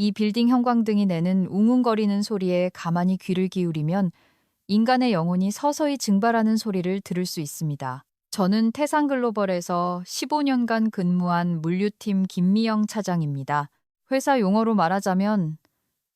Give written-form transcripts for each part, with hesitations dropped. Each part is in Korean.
이 빌딩 형광등이 내는 웅웅거리는 소리에 가만히 귀를 기울이면 인간의 영혼이 서서히 증발하는 소리를 들을 수 있습니다. 저는 태산글로벌에서 15년간 근무한 물류팀 김미영 차장입니다. 회사 용어로 말하자면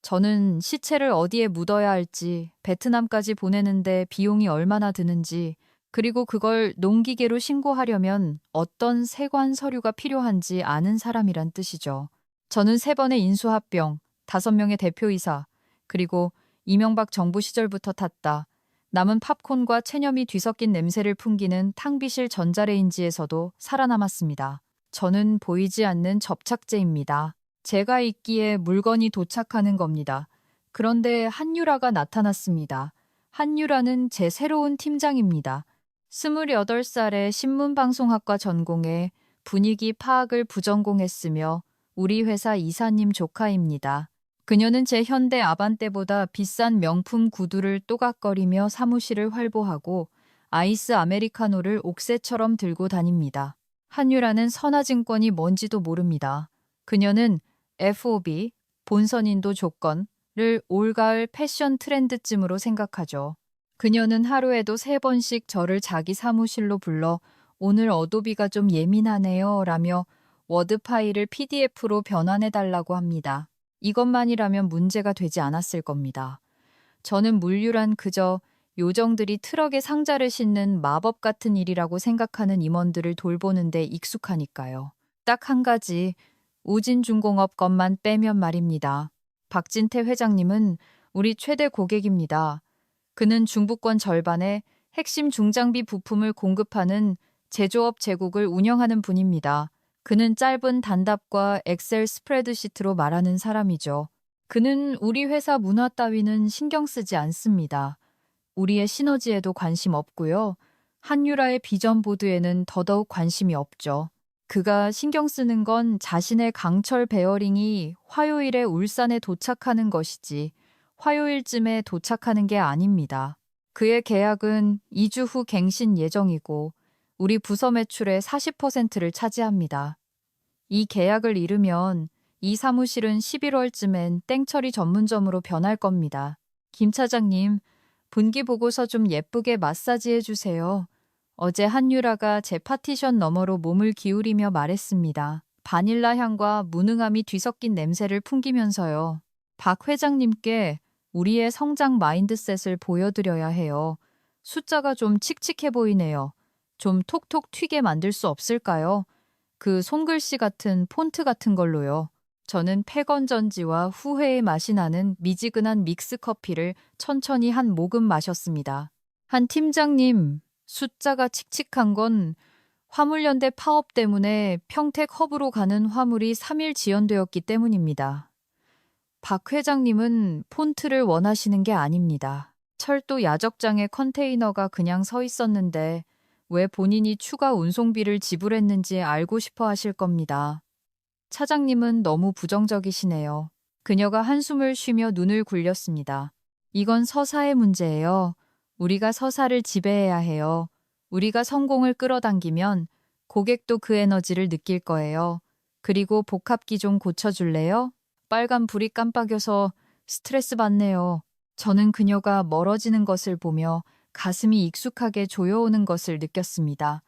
저는 시체를 어디에 묻어야 할지, 베트남까지 보내는데 비용이 얼마나 드는지, 그리고 그걸 농기계로 신고하려면 어떤 세관 서류가 필요한지 아는 사람이란 뜻이죠. 저는 3번의 인수합병, 5명의 대표이사, 그리고 이명박 정부 시절부터 탔다. 남은 팝콘과 체념이 뒤섞인 냄새를 풍기는 탕비실 전자레인지에서도 살아남았습니다. 저는 보이지 않는 접착제입니다. 제가 있기에 물건이 도착하는 겁니다. 그런데 한유라가 나타났습니다. 한유라는 제 새로운 팀장입니다. 28살에 신문방송학과 전공해 분위기 파악을 부전공했으며 우리 회사 이사님 조카입니다. 그녀는 제 현대 아반떼보다 비싼 명품 구두를 또각거리며 사무실을 활보하고 아이스 아메리카노를 옥새처럼 들고 다닙니다. 한유라는 선화증권이 뭔지도 모릅니다. 그녀는 FOB, 본선인도 조건을 올가을 패션 트렌드쯤으로 생각하죠. 그녀는 하루에도 3번씩 저를 자기 사무실로 불러 오늘 어도비가 좀 예민하네요 라며 워드 파일을 PDF로 변환해달라고 합니다. 이것만이라면 문제가 되지 않았을 겁니다. 저는 물류란 그저 요정들이 트럭에 상자를 싣는 마법 같은 일이라고 생각하는 임원들을 돌보는데 익숙하니까요. 딱 한 가지, 우진중공업 것만 빼면 말입니다. 박진태 회장님은 우리 최대 고객입니다. 그는 중부권 절반의 핵심 중장비 부품을 공급하는 제조업 제국을 운영하는 분입니다. 그는 짧은 단답과 엑셀 스프레드시트로 말하는 사람이죠. 그는 우리 회사 문화 따위는 신경 쓰지 않습니다. 우리의 시너지에도 관심 없고요. 한유라의 비전 보드에는 더더욱 관심이 없죠. 그가 신경 쓰는 건 자신의 강철 베어링이 화요일에 울산에 도착하는 것이지 화요일쯤에 도착하는 게 아닙니다. 그의 계약은 2주 후 갱신 예정이고 우리 부서 매출의 40%를 차지합니다. 이 계약을 이루면 이 사무실은 11월쯤엔 땡처리 전문점으로 변할 겁니다. 김 차장님, 분기 보고서 좀 예쁘게 마사지해 주세요. 어제 한유라가 제 파티션 너머로 몸을 기울이며 말했습니다. 바닐라 향과 무능함이 뒤섞인 냄새를 풍기면서요. 박 회장님께 우리의 성장 마인드셋을 보여드려야 해요. 숫자가 좀 칙칙해 보이네요. 좀 톡톡 튀게 만들 수 없을까요? 그 손글씨 같은 폰트 같은 걸로요. 저는 패건전지와 후회의 맛이 나는 미지근한 믹스커피를 천천히 한 모금 마셨습니다. 한 팀장님, 숫자가 칙칙한 건 화물연대 파업 때문에 평택 허브로 가는 화물이 3일 지연되었기 때문입니다. 박 회장님은 폰트를 원하시는 게 아닙니다. 철도 야적장에 컨테이너가 그냥 서 있었는데 왜 본인이 추가 운송비를 지불했는지 알고 싶어 하실 겁니다. 차장님은 너무 부정적이시네요. 그녀가 한숨을 쉬며 눈을 굴렸습니다. 이건 서사의 문제예요. 우리가 서사를 지배해야 해요. 우리가 성공을 끌어당기면 고객도 그 에너지를 느낄 거예요. 그리고 복합기 좀 고쳐줄래요? 빨간 불이 깜빡여서 스트레스 받네요. 저는 그녀가 멀어지는 것을 보며 가슴이 익숙하게 조여오는 것을 느꼈습니다.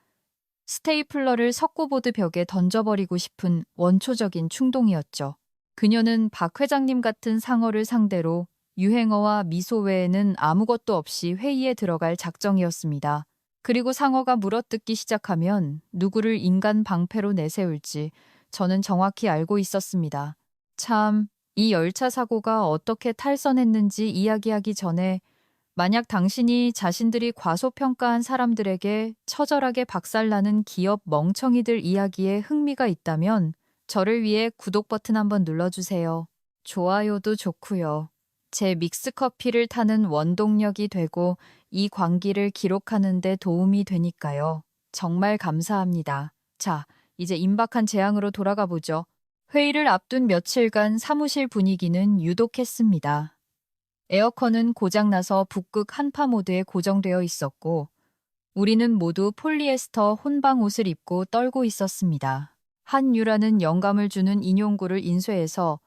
스테이플러를 석고보드 벽에 던져버리고 싶은 원초적인 충동이었죠. 그녀는 박 회장님 같은 상어를 상대로 유행어와 미소 외에는 아무것도 없이 회의에 들어갈 작정이었습니다. 그리고 상어가 물어뜯기 시작하면 누구를 인간 방패로 내세울지 저는 정확히 알고 있었습니다. 참, 이 열차 사고가 어떻게 탈선했는지 이야기하기 전에 만약 당신이 자신들이 과소평가한 사람들에게 처절하게 박살나는 기업 멍청이들 이야기에 흥미가 있다면 저를 위해 구독 버튼 한번 눌러주세요. 좋아요도 좋고요. 제 믹스커피를 타는 원동력이 되고 이 광기를 기록하는 데 도움이 되니까요. 정말 감사합니다. 자, 이제 임박한 재앙으로 돌아가 보죠. 회의를 앞둔 며칠간 사무실 분위기는 유독했습니다. 에어컨은 고장나서 북극 한파 모드에 고정되어 있었고 우리는 모두 폴리에스터 혼방 옷을 입고 떨고 있었습니다. 한유라는 영감을 주는 인용구를 인쇄해서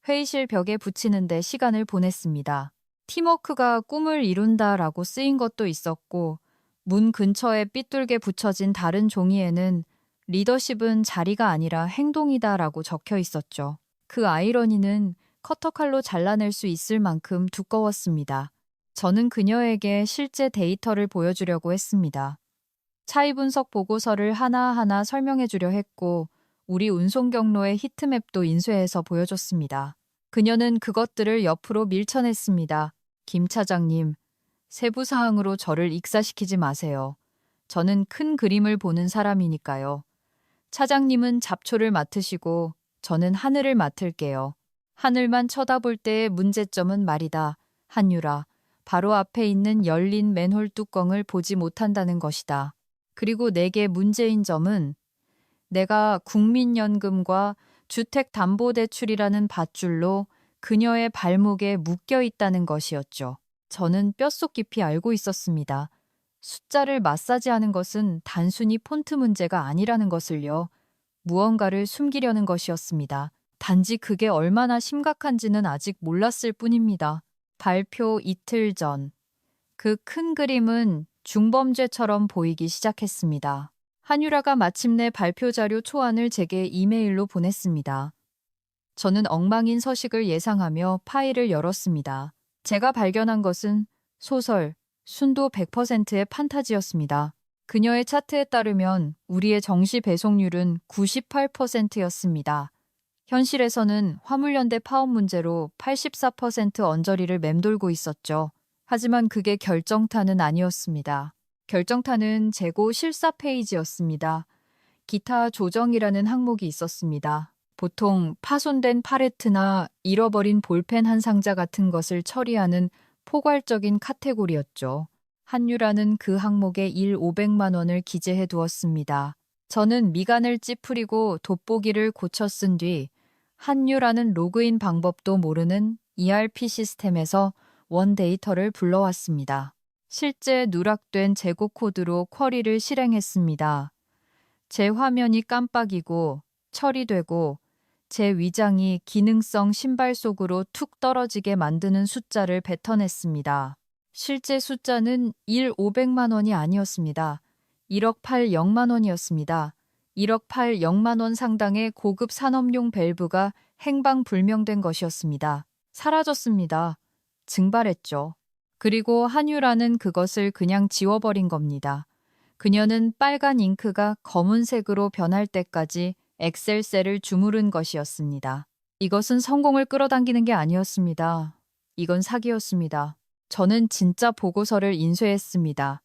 회의실 벽에 붙이는데 시간을 보냈습니다. 팀워크가 꿈을 이룬다라고 쓰인 것도 있었고, 문 근처에 삐뚤게 붙여진 다른 종이에는 리더십은 자리가 아니라 행동이다라고 적혀 있었죠. 그 아이러니는 커터칼로 잘라낼 수 있을 만큼 두꺼웠습니다. 저는 그녀에게 실제 데이터를 보여주려고 했습니다. 차이 분석 보고서를 하나하나 설명해 주려 했고, 우리 운송 경로의 히트맵도 인쇄해서 보여줬습니다. 그녀는 그것들을 옆으로 밀쳐냈습니다. 김 차장님, 세부 사항으로 저를 익사시키지 마세요. 저는 큰 그림을 보는 사람이니까요. 차장님은 잡초를 맡으시고 저는 하늘을 맡을게요. 하늘만 쳐다볼 때의 문제점은 말이다. 한유라, 바로 앞에 있는 열린 맨홀 뚜껑을 보지 못한다는 것이다. 그리고 내게 문제인 점은 내가 국민연금과 주택담보대출이라는 밧줄로 그녀의 발목에 묶여 있다는 것이었죠. 저는 뼛속 깊이 알고 있었습니다. 숫자를 마사지하는 것은 단순히 폰트 문제가 아니라는 것을요. 무언가를 숨기려는 것이었습니다. 단지 그게 얼마나 심각한지는 아직 몰랐을 뿐입니다. 발표 이틀 전, 그 큰 그림은 중범죄처럼 보이기 시작했습니다. 한유라가 마침내 발표 자료 초안을 제게 이메일로 보냈습니다. 저는 엉망인 서식을 예상하며 파일을 열었습니다. 제가 발견한 것은 소설, 순도 100%의 판타지였습니다. 그녀의 차트에 따르면 우리의 정시 배송률은 98%였습니다. 현실에서는 화물연대 파업 문제로 84% 언저리를 맴돌고 있었죠. 하지만 그게 결정타는 아니었습니다. 결정타는 재고 실사 페이지였습니다. 기타 조정이라는 항목이 있었습니다. 보통 파손된 팔레트나 잃어버린 볼펜 한 상자 같은 것을 처리하는 포괄적인 카테고리였죠. 한유라는 그 항목에 500만 원을 기재해 두었습니다. 저는 미간을 찌푸리고 돋보기를 고쳐 쓴 뒤 한유라는 로그인 방법도 모르는 ERP 시스템에서 원 데이터를 불러왔습니다. 실제 누락된 재고 코드로 쿼리를 실행했습니다. 제 화면이 깜빡이고 처리되고 제 위장이 기능성 신발 속으로 툭 떨어지게 만드는 숫자를 뱉어냈습니다. 실제 숫자는 500만 원이 아니었습니다. 1억 8,000만 원이었습니다. 1억 8,000만 원 상당의 고급 산업용 밸브가 행방불명된 것이었습니다. 사라졌습니다. 증발했죠. 그리고 한유라는 그것을 그냥 지워버린 겁니다. 그녀는 빨간 잉크가 검은색으로 변할 때까지 엑셀셀을 주무른 것이었습니다. 이것은 성공을 끌어당기는 게 아니었습니다. 이건 사기였습니다. 저는 진짜 보고서를 인쇄했습니다.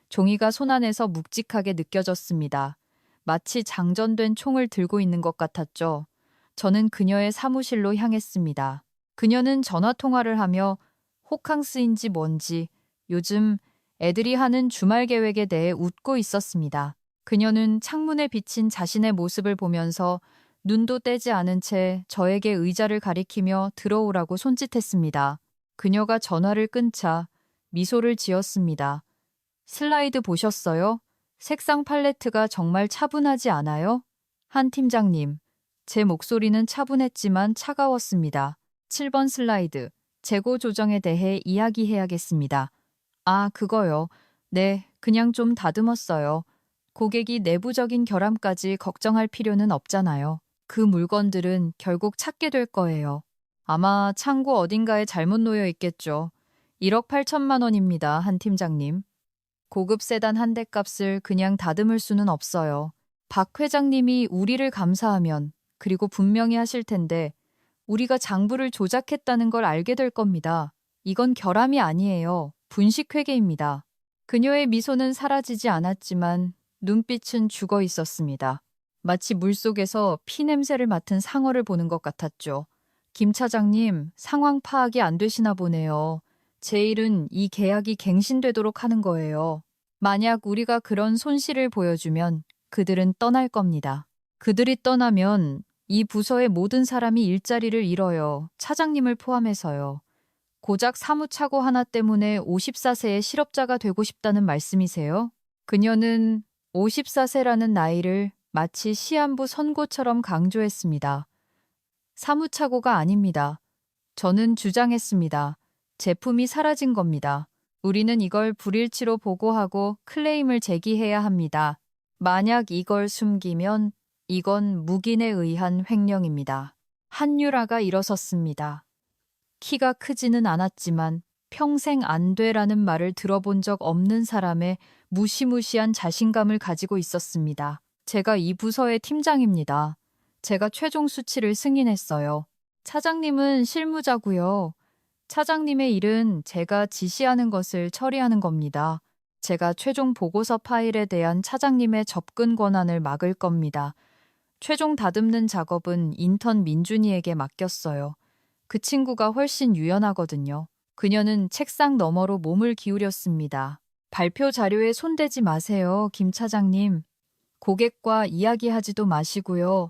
종이가 손안에서 묵직하게 느껴졌습니다. 마치 장전된 총을 들고 있는 것 같았죠. 저는 그녀의 사무실로 향했습니다. 그녀는 전화통화를 하며 호캉스인지 뭔지 요즘 애들이 하는 주말 계획에 대해 웃고 있었습니다. 그녀는 창문에 비친 자신의 모습을 보면서 눈도 떼지 않은 채 저에게 의자를 가리키며 들어오라고 손짓했습니다. 그녀가 전화를 끊자 미소를 지었습니다. 슬라이드 보셨어요? 색상 팔레트가 정말 차분하지 않아요? 한 팀장님, 제 목소리는 차분했지만 차가웠습니다. 7번 슬라이드, 재고 조정에 대해 이야기해야겠습니다. 아, 그거요. 네, 그냥 좀 다듬었어요. 고객이 내부적인 결함까지 걱정할 필요는 없잖아요. 그 물건들은 결국 찾게 될 거예요. 아마 창고 어딘가에 잘못 놓여 있겠죠. 1억 8천만 원입니다, 한 팀장님. 고급 세단 한 대 값을 그냥 다듬을 수는 없어요. 박 회장님이 우리를 감사하면, 그리고 분명히 하실 텐데, 우리가 장부를 조작했다는 걸 알게 될 겁니다. 이건 결함이 아니에요. 분식회계입니다. 그녀의 미소는 사라지지 않았지만 눈빛은 죽어 있었습니다. 마치 물속에서 피 냄새를 맡은 상어를 보는 것 같았죠. 김 차장님, 상황 파악이 안 되시나 보네요. 제 일은 이 계약이 갱신되도록 하는 거예요. 만약 우리가 그런 손실을 보여주면 그들은 떠날 겁니다. 그들이 떠나면 이 부서의 모든 사람이 일자리를 잃어요. 차장님을 포함해서요. 고작 사무차고 하나 때문에 54세의 실업자가 되고 싶다는 말씀이세요? 그녀는 54세라는 나이를 마치 시한부 선고처럼 강조했습니다. 사무착오가 아닙니다. 저는 주장했습니다. 제품이 사라진 겁니다. 우리는 이걸 불일치로 보고하고 클레임을 제기해야 합니다. 만약 이걸 숨기면 이건 묵인에 의한 횡령입니다. 한유라가 일어섰습니다. 키가 크지는 않았지만 평생 안 돼라는 말을 들어본 적 없는 사람의 무시무시한 자신감을 가지고 있었습니다. 제가 이 부서의 팀장입니다. 제가 최종 수치를 승인했어요. 차장님은 실무자고요. 차장님의 일은 제가 지시하는 것을 처리하는 겁니다. 제가 최종 보고서 파일에 대한 차장님의 접근 권한을 막을 겁니다. 최종 다듬는 작업은 인턴 민준이에게 맡겼어요. 그 친구가 훨씬 유연하거든요. 그녀는 책상 너머로 몸을 기울였습니다. 발표 자료에 손대지 마세요, 김 차장님. 고객과 이야기하지도 마시고요.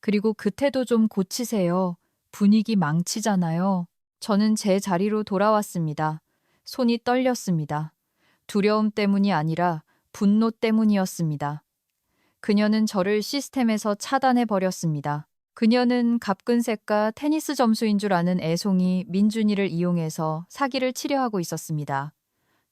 그리고 그 태도 좀 고치세요. 분위기 망치잖아요. 저는 제 자리로 돌아왔습니다. 손이 떨렸습니다. 두려움 때문이 아니라 분노 때문이었습니다. 그녀는 저를 시스템에서 차단해 버렸습니다. 그녀는 갑근색과 테니스 점수인 줄 아는 애송이 민준이를 이용해서 사기를 치려하고 있었습니다.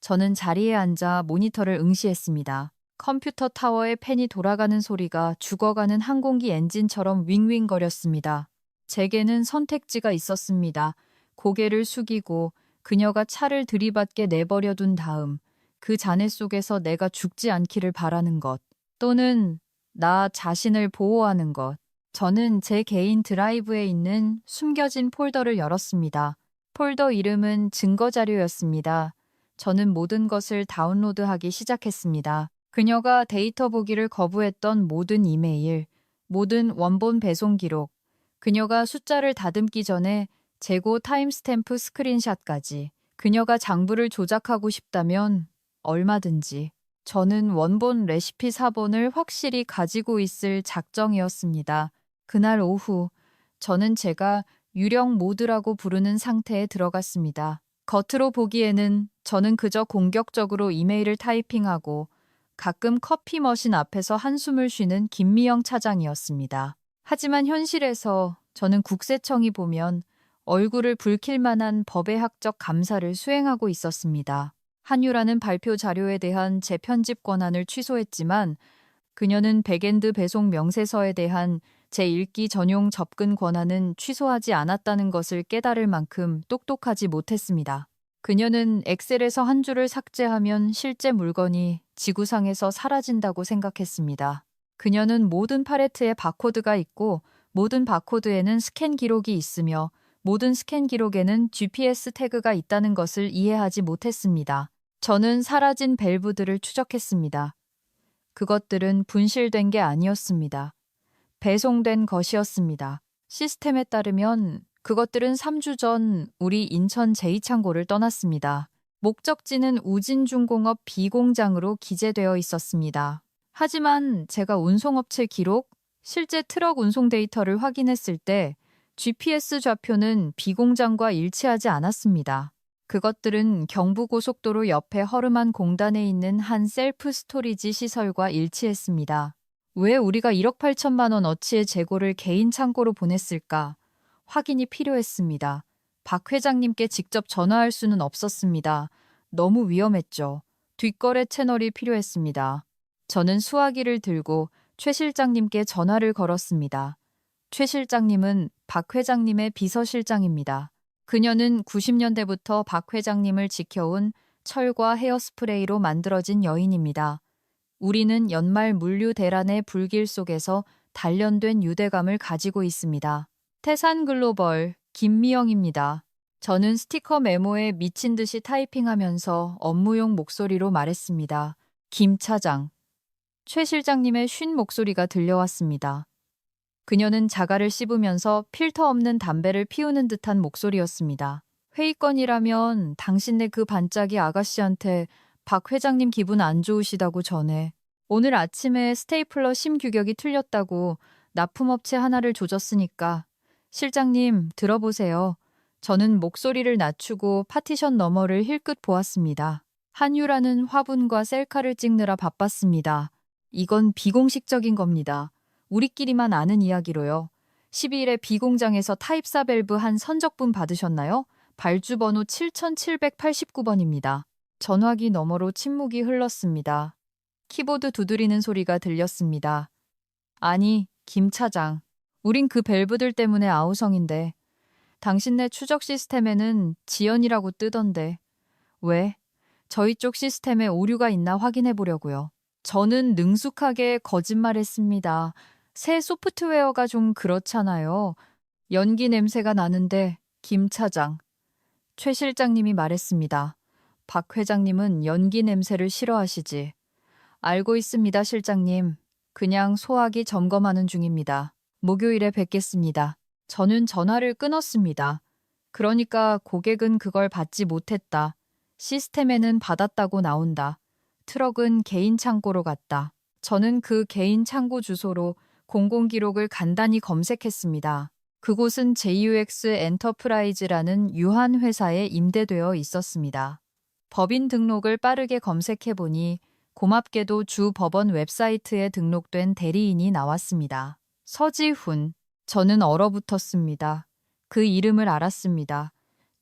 저는 자리에 앉아 모니터를 응시했습니다. 컴퓨터 타워의 팬이 돌아가는 소리가 죽어가는 항공기 엔진처럼 윙윙거렸습니다. 제게는 선택지가 있었습니다. 고개를 숙이고 그녀가 차를 들이받게 내버려둔 다음 그 잔해 속에서 내가 죽지 않기를 바라는 것, 또는 나 자신을 보호하는 것. 저는 제 개인 드라이브에 있는 숨겨진 폴더를 열었습니다. 폴더 이름은 증거자료였습니다. 저는 모든 것을 다운로드하기 시작했습니다. 그녀가 데이터 보기를 거부했던 모든 이메일, 모든 원본 배송 기록, 그녀가 숫자를 다듬기 전에 재고 타임스탬프 스크린샷까지. 그녀가 장부를 조작하고 싶다면 얼마든지. 저는 원본 레시피 사본을 확실히 가지고 있을 작정이었습니다. 그날 오후, 저는 제가 유령 모드라고 부르는 상태에 들어갔습니다. 겉으로 보기에는 저는 그저 공격적으로 이메일을 타이핑하고 가끔 커피 머신 앞에서 한숨을 쉬는 김미영 차장이었습니다. 하지만 현실에서 저는 국세청이 보면 얼굴을 붉힐 만한 법의학적 감사를 수행하고 있었습니다. 한유라는 발표 자료에 대한 재편집 권한을 취소했지만 그녀는 백엔드 배송 명세서에 대한 제1기 전용 접근 권한은 취소하지 않았다는 것을 깨달을 만큼 똑똑하지 못했습니다. 그녀는 엑셀에서 한 줄을 삭제하면 실제 물건이 지구상에서 사라진다고 생각했습니다. 그녀는 모든 팔레트에 바코드가 있고 모든 바코드에는 스캔 기록이 있으며 모든 스캔 기록에는 GPS 태그가 있다는 것을 이해하지 못했습니다. 저는 사라진 밸브들을 추적했습니다. 그것들은 분실된 게 아니었습니다. 배송된 것이었습니다. 시스템에 따르면 그것들은 3주 전 우리 인천 제2창고를 떠났습니다. 목적지는 우진중공업 B공장으로 기재되어 있었습니다. 하지만 제가 운송업체 기록, 실제 트럭 운송 데이터를 확인했을 때 GPS 좌표는 B공장과 일치하지 않았습니다. 그것들은 경부고속도로 옆에 허름한 공단에 있는 한 셀프 스토리지 시설과 일치했습니다. 왜 우리가 1억 8천만 원 어치의 재고를 개인 창고로 보냈을까? 확인이 필요했습니다. 박 회장님께 직접 전화할 수는 없었습니다. 너무 위험했죠. 뒷거래 채널이 필요했습니다. 저는 수화기를 들고 최 실장님께 전화를 걸었습니다. 최 실장님은 박 회장님의 비서실장입니다. 그녀는 90년대부터 박 회장님을 지켜온 철과 헤어스프레이로 만들어진 여인입니다. 우리는 연말 물류 대란의 불길 속에서 단련된 유대감을 가지고 있습니다. 태산글로벌 김미영입니다. 저는 스티커 메모에 미친 듯이 타이핑하면서 업무용 목소리로 말했습니다. 김 차장. 최 실장님의 쉰 목소리가 들려왔습니다. 그녀는 자갈을 씹으면서 필터 없는 담배를 피우는 듯한 목소리였습니다. 회의건이라면 당신네 그 반짝이 아가씨한테 박 회장님 기분 안 좋으시다고 전해. 오늘 아침에 스테이플러 심 규격이 틀렸다고 납품업체 하나를 조졌으니까 실장님 들어보세요. 저는 목소리를 낮추고 파티션 너머를 힐끗 보았습니다. 한유라는 화분과 셀카를 찍느라 바빴습니다. 이건 비공식적인 겁니다. 우리끼리만 아는 이야기로요. 12일에 B공장에서 타입사 밸브 한 선적분 받으셨나요? 발주번호 7789번입니다. 전화기 너머로 침묵이 흘렀습니다. 키보드 두드리는 소리가 들렸습니다. 아니, 김 차장. 우린 그 밸브들 때문에 아우성인데. 당신네 추적 시스템에는 지연이라고 뜨던데. 왜? 저희 쪽 시스템에 오류가 있나 확인해 보려고요. 저는 능숙하게 거짓말했습니다. 새 소프트웨어가 좀 그렇잖아요. 연기 냄새가 나는데, 김 차장. 최 실장님이 말했습니다. 박 회장님은 연기 냄새를 싫어하시지. 알고 있습니다, 실장님. 그냥 소화기 점검하는 중입니다. 목요일에 뵙겠습니다. 저는 전화를 끊었습니다. 그러니까 고객은 그걸 받지 못했다. 시스템에는 받았다고 나온다. 트럭은 개인 창고로 갔다. 저는 그 개인 창고 주소로 공공기록을 간단히 검색했습니다. 그곳은 JUX 엔터프라이즈라는 유한 회사에 임대되어 있었습니다. 법인 등록을 빠르게 검색해보니 고맙게도 주 법원 웹사이트에 등록된 대리인이 나왔습니다. 서지훈. 저는 얼어붙었습니다. 그 이름을 알았습니다.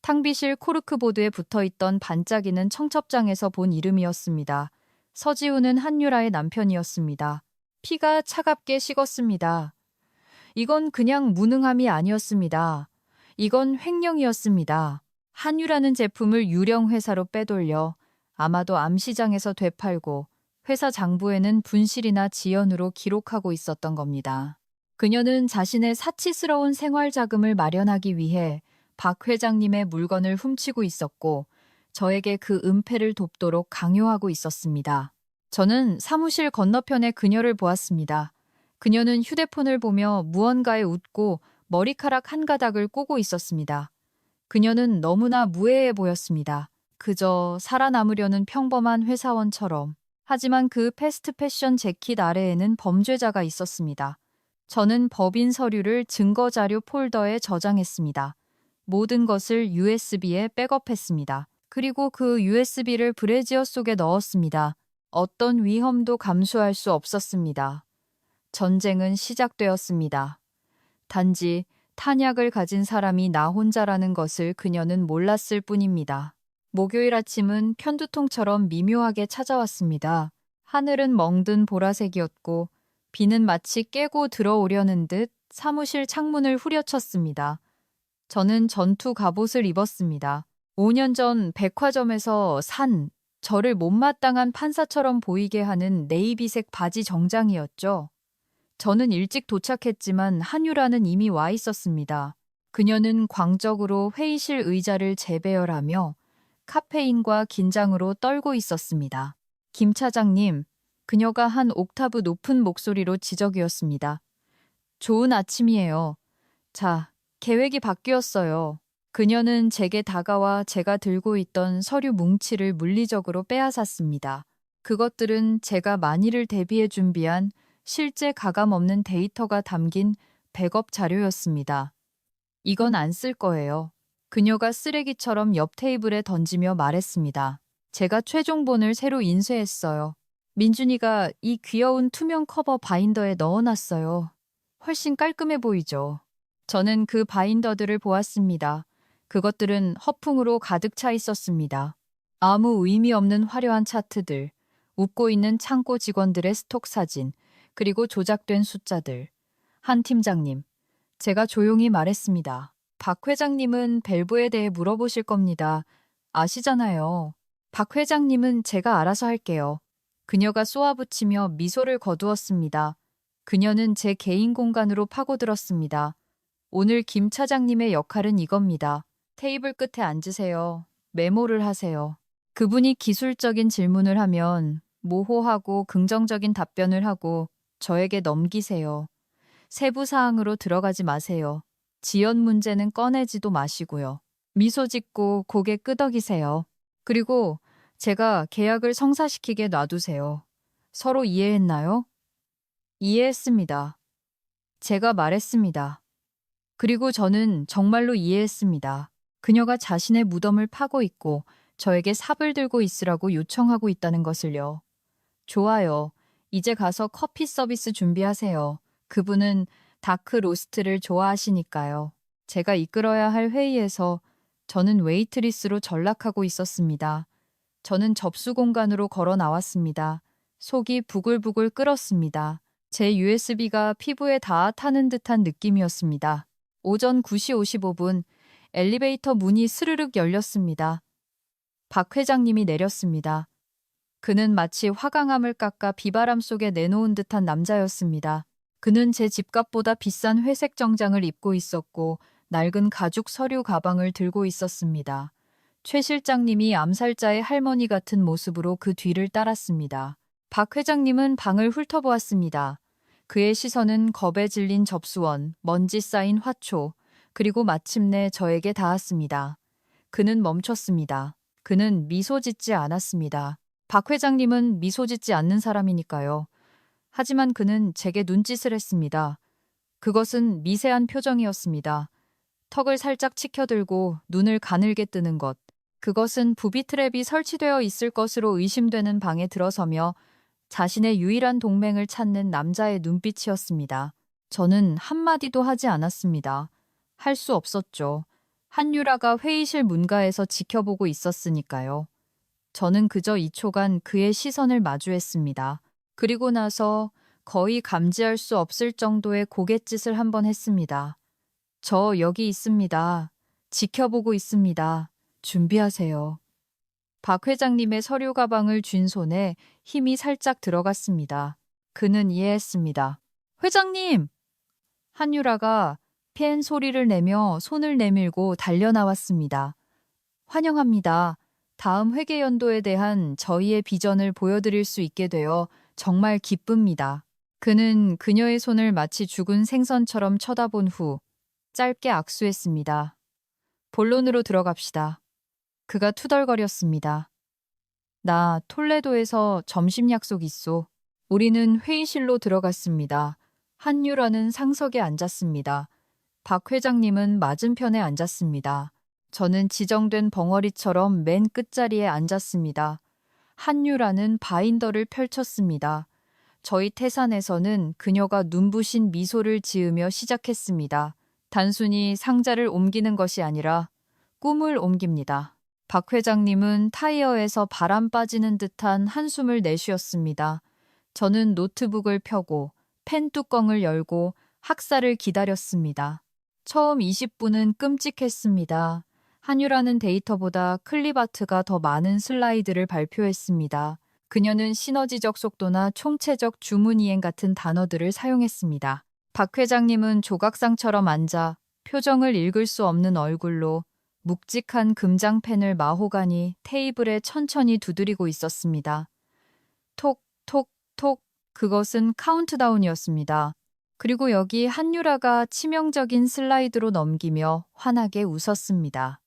탕비실 코르크보드에 붙어있던 반짝이는 청첩장에서 본 이름이었습니다. 서지훈은 한유라의 남편이었습니다. 피가 차갑게 식었습니다. 이건 그냥 무능함이 아니었습니다. 이건 횡령이었습니다. 한유라는 제품을 유령 회사로 빼돌려 아마도 암시장에서 되팔고 회사 장부에는 분실이나 지연으로 기록하고 있었던 겁니다. 그녀는 자신의 사치스러운 생활 자금을 마련하기 위해 박 회장님의 물건을 훔치고 있었고 저에게 그 은폐를 돕도록 강요하고 있었습니다. 저는 사무실 건너편에 그녀를 보았습니다. 그녀는 휴대폰을 보며 무언가에 웃고 머리카락 한 가닥을 꼬고 있었습니다. 그녀는 너무나 무해해 보였습니다. 그저 살아남으려는 평범한 회사원처럼. 하지만 그 패스트 패션 재킷 아래에는 범죄자가 있었습니다. 저는 법인 서류를 증거자료 폴더에 저장했습니다. 모든 것을 USB에 백업했습니다. 그리고 그 USB를 브래지어 속에 넣었습니다. 어떤 위험도 감수할 수 없었습니다. 전쟁은 시작되었습니다. 단지 탄약을 가진 사람이 나 혼자라는 것을 그녀는 몰랐을 뿐입니다. 목요일 아침은 편두통처럼 미묘하게 찾아왔습니다. 하늘은 멍든 보라색이었고 비는 마치 깨고 들어오려는 듯 사무실 창문을 후려쳤습니다. 저는 전투 갑옷을 입었습니다. 5년 전 백화점에서 산 저를 못마땅한 판사처럼 보이게 하는 네이비색 바지 정장이었죠. 저는 일찍 도착했지만 한유라는 이미 와 있었습니다. 그녀는 광적으로 회의실 의자를 재배열하며 카페인과 긴장으로 떨고 있었습니다. 김 차장님, 그녀가 한 옥타브 높은 목소리로 지적이었습니다. 좋은 아침이에요. 자, 계획이 바뀌었어요. 그녀는 제게 다가와 제가 들고 있던 서류 뭉치를 물리적으로 빼앗았습니다. 그것들은 제가 만일을 대비해 준비한 실제 가감 없는 데이터가 담긴 백업 자료였습니다. 이건 안 쓸 거예요. 그녀가 쓰레기처럼 옆 테이블에 던지며 말했습니다. 제가 최종본을 새로 인쇄했어요. 민준이가 이 귀여운 투명 커버 바인더에 넣어놨어요. 훨씬 깔끔해 보이죠. 저는 그 바인더들을 보았습니다. 그것들은 허풍으로 가득 차 있었습니다. 아무 의미 없는 화려한 차트들, 웃고 있는 창고 직원들의 스톡 사진, 그리고 조작된 숫자들. 한 팀장님, 제가 조용히 말했습니다. 박 회장님은 밸브에 대해 물어보실 겁니다. 아시잖아요. 박 회장님은 제가 알아서 할게요. 그녀가 쏘아붙이며 미소를 거두었습니다. 그녀는 제 개인 공간으로 파고들었습니다. 오늘 김 차장님의 역할은 이겁니다. 테이블 끝에 앉으세요. 메모를 하세요. 그분이 기술적인 질문을 하면 모호하고 긍정적인 답변을 하고 저에게 넘기세요. 세부 사항으로 들어가지 마세요. 지연 문제는 꺼내지도 마시고요. 미소 짓고 고개 끄덕이세요. 그리고 제가 계약을 성사시키게 놔두세요. 서로 이해했나요? 이해했습니다. 제가 말했습니다. 그리고 저는 정말로 이해했습니다. 그녀가 자신의 무덤을 파고 있고 저에게 삽을 들고 있으라고 요청하고 있다는 것을요. 좋아요. 이제 가서 커피 서비스 준비하세요. 그분은 다크 로스트를 좋아하시니까요. 제가 이끌어야 할 회의에서 저는 웨이트리스로 전락하고 있었습니다. 저는 접수 공간으로 걸어 나왔습니다. 속이 부글부글 끓었습니다. 제 USB가 피부에 닿아 타는 듯한 느낌이었습니다. 오전 9시 55분 엘리베이터 문이 스르륵 열렸습니다. 박 회장님이 내렸습니다. 그는 마치 화강암을 깎아 비바람 속에 내놓은 듯한 남자였습니다. 그는 제 집값보다 비싼 회색 정장을 입고 있었고 낡은 가죽 서류 가방을 들고 있었습니다. 최 실장님이 암살자의 할머니 같은 모습으로 그 뒤를 따랐습니다. 박 회장님은 방을 훑어보았습니다. 그의 시선은 겁에 질린 접수원, 먼지 쌓인 화초, 그리고 마침내 저에게 닿았습니다. 그는 멈췄습니다. 그는 미소 짓지 않았습니다. 박 회장님은 미소 짓지 않는 사람이니까요. 하지만 그는 제게 눈짓을 했습니다. 그것은 미세한 표정이었습니다. 턱을 살짝 치켜들고 눈을 가늘게 뜨는 것. 그것은 부비 트랩이 설치되어 있을 것으로 의심되는 방에 들어서며 자신의 유일한 동맹을 찾는 남자의 눈빛이었습니다. 저는 한마디도 하지 않았습니다. 할 수 없었죠. 한유라가 회의실 문가에서 지켜보고 있었으니까요. 저는 그저 2초간 그의 시선을 마주했습니다. 그리고 나서 거의 감지할 수 없을 정도의 고갯짓을 한번 했습니다. 저 여기 있습니다. 지켜보고 있습니다. 준비하세요. 박 회장님의 서류 가방을 쥔 손에 힘이 살짝 들어갔습니다. 그는 이해했습니다. 회장님! 한유라가 팬 소리를 내며 손을 내밀고 달려나왔습니다. 환영합니다. 다음 회계연도에 대한 저희의 비전을 보여드릴 수 있게 되어 정말 기쁩니다. 그는 그녀의 손을 마치 죽은 생선처럼 쳐다본 후 짧게 악수했습니다. 본론으로 들어갑시다. 그가 투덜거렸습니다. 나 톨레도에서 점심 약속 있소. 우리는 회의실로 들어갔습니다. 한유라는 상석에 앉았습니다. 박 회장님은 맞은편에 앉았습니다. 저는 지정된 벙어리처럼 맨 끝자리에 앉았습니다. 한유라는 바인더를 펼쳤습니다. 저희 태산에서는 그녀가 눈부신 미소를 지으며 시작했습니다. 단순히 상자를 옮기는 것이 아니라 꿈을 옮깁니다. 박 회장님은 타이어에서 바람 빠지는 듯한 한숨을 내쉬었습니다. 저는 노트북을 펴고 펜 뚜껑을 열고 학사를 기다렸습니다. 처음 20분은 끔찍했습니다. 한유라는 데이터보다 클립아트가 더 많은 슬라이드를 발표했습니다. 그녀는 시너지적 속도나 총체적 주문 이행 같은 단어들을 사용했습니다. 박 회장님은 조각상처럼 앉아 표정을 읽을 수 없는 얼굴로 묵직한 금장펜을 마호가니 테이블에 천천히 두드리고 있었습니다. 톡, 톡, 톡. 그것은 카운트다운이었습니다. 그리고 여기 한유라가 치명적인 슬라이드로 넘기며 환하게 웃었습니다.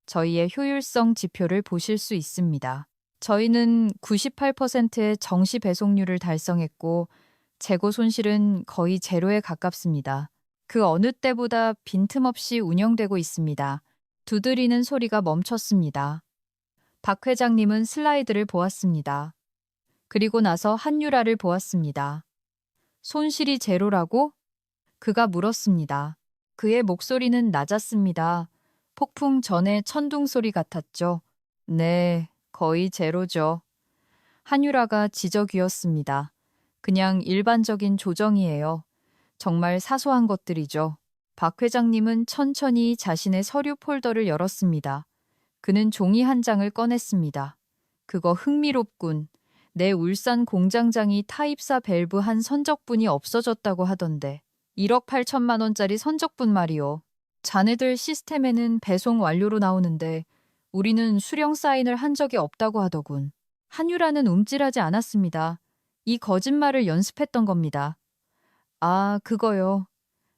저희의 효율성 지표를 보실 수 있습니다. 저희는 98%의 정시 배송률을 달성했고 재고 손실은 거의 제로에 가깝습니다. 그 어느 때보다 빈틈없이 운영되고 있습니다. 두드리는 소리가 멈췄습니다. 박 회장님은 슬라이드를 보았습니다. 그리고 나서 한유라를 보았습니다. 손실이 제로라고? 그가 물었습니다. 그의 목소리는 낮았습니다. 폭풍 전의 천둥 소리 같았죠. 네, 거의 제로죠. 한유라가 지저귀었습니다. 그냥 일반적인 조정이에요. 정말 사소한 것들이죠. 박 회장님은 천천히 자신의 서류 폴더를 열었습니다. 그는 종이 한 장을 꺼냈습니다. 그거 흥미롭군. 내 울산 공장장이 타입사 밸브 한 선적분이 없어졌다고 하던데. 1억 8천만 원짜리 선적분 말이오. 자네들 시스템에는 배송 완료로 나오는데 우리는 수령 사인을 한 적이 없다고 하더군. 한유라는 움찔하지 않았습니다. 이 거짓말을 연습했던 겁니다. 아, 그거요.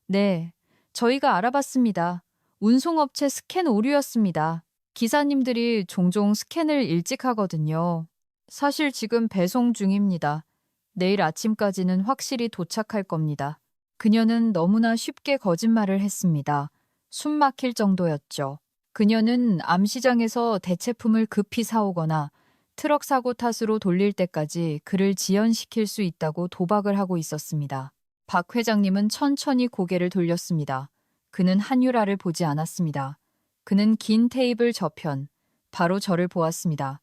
네, 저희가 알아봤습니다. 운송업체 스캔 오류였습니다. 기사님들이 종종 스캔을 일찍 하거든요. 사실 지금 배송 중입니다. 내일 아침까지는 확실히 도착할 겁니다. 그녀는 너무나 쉽게 거짓말을 했습니다. 숨 막힐 정도였죠. 그녀는 암시장에서 대체품을 급히 사오거나 트럭 사고 탓으로 돌릴 때까지 그를 지연시킬 수 있다고 도박을 하고 있었습니다. 박 회장님은 천천히 고개를 돌렸습니다. 그는 한유라를 보지 않았습니다. 그는 긴 테이블 저편, 바로 저를 보았습니다.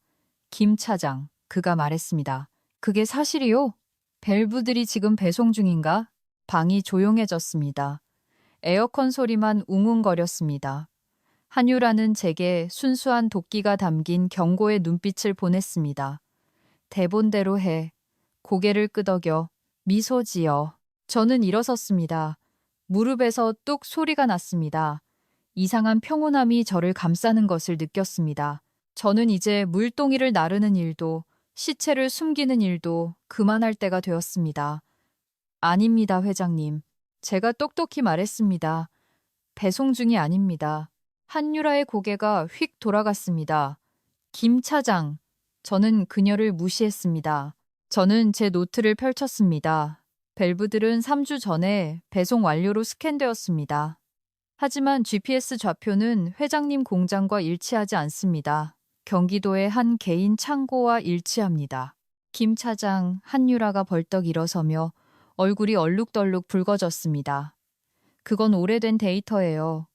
김 차장, 그가 말했습니다. 그게 사실이요? 밸브들이 지금 배송 중인가? 방이 조용해졌습니다. 에어컨 소리만 웅웅거렸습니다. 한유라는 제게 순수한 도끼가 담긴 경고의 눈빛을 보냈습니다. 대본대로 해. 고개를 끄덕여 미소 지어. 저는 일어섰습니다. 무릎에서 뚝 소리가 났습니다. 이상한 평온함이 저를 감싸는 것을 느꼈습니다. 저는 이제 물동이를 나르는 일도 시체를 숨기는 일도 그만할 때가 되었습니다. 아닙니다, 회장님. 제가 똑똑히 말했습니다. 배송 중이 아닙니다. 한유라의 고개가 휙 돌아갔습니다. 김 차장. 저는 그녀를 무시했습니다. 저는 제 노트를 펼쳤습니다. 밸브들은 3주 전에 배송 완료로 스캔되었습니다. 하지만 GPS 좌표는 회장님 공장과 일치하지 않습니다. 경기도의 한 개인 창고와 일치합니다. 김 차장, 한유라가 벌떡 일어서며 얼굴이 얼룩덜룩 붉어졌습니다. 그건 오래된 데이터예요.